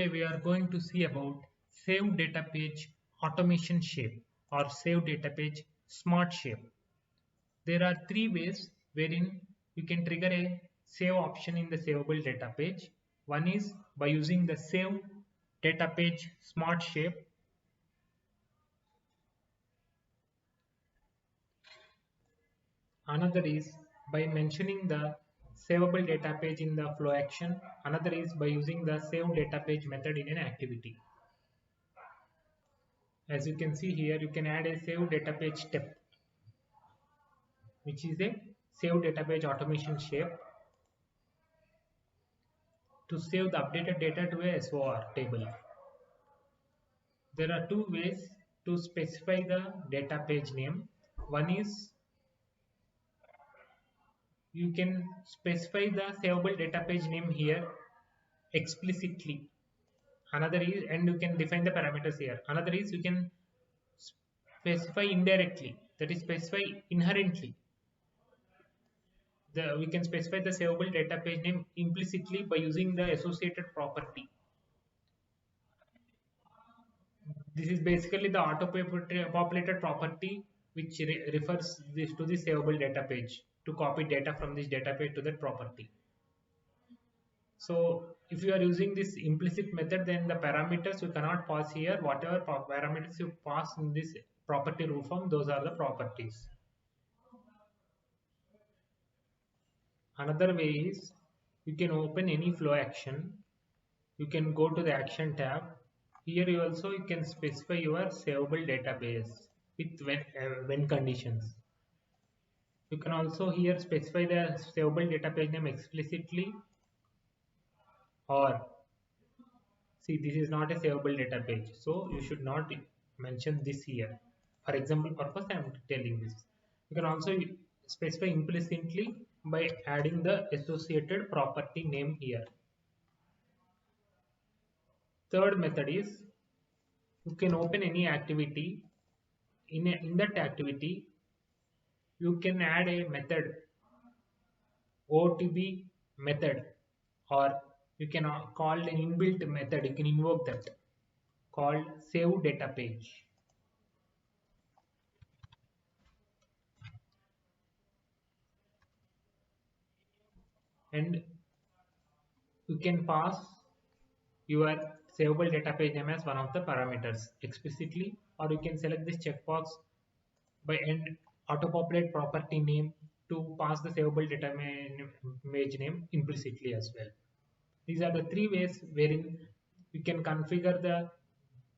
Today we are going to see about save data page automation shape or save data page smart shape. There are three ways wherein you can trigger a save option in the savable data page. One is by using the save data page smart shape. Another is by mentioning the savable data page in the flow action. Another is by using the save data page method in an activity. As you can see here, you can add a save data page step, which is a save data page automation shape to save the updated data to a SOR table. There are two ways to specify the data page name. One is you can specify the savable data page name here explicitly. Another is, and you can define the parameters here. Another is you can specify indirectly, that is specify inherently. We can specify the savable data page name implicitly by using the associated property. This is basically the auto-populated property which refers this to the savable data page to copy data from this data page to that property. So if you are using this implicit method, then the parameters you cannot pass here. Whatever parameters you pass in this property rule form, those are the properties. Another way is you can open any flow action. You can go to the action tab. Here you also you can specify your savable database with when conditions. You can also here specify the savable database name explicitly, or see, this is not a savable data page, so you should not mention this here. For example purpose, I am telling this. You can also specify implicitly by adding the associated property name here. Third method is you can open any activity. In that activity, you can add a method, OTB method, or you can call an inbuilt method. You can invoke that called save data page. And you can pass your savable data page name as one of the parameters explicitly, or you can select this checkbox by end auto-populate property name to pass the savable data page name implicitly as well. These are the three ways wherein you can configure the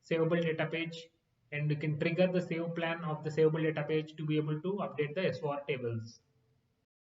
savable data page, and you can trigger the save plan of the savable data page to be able to update the SOR tables.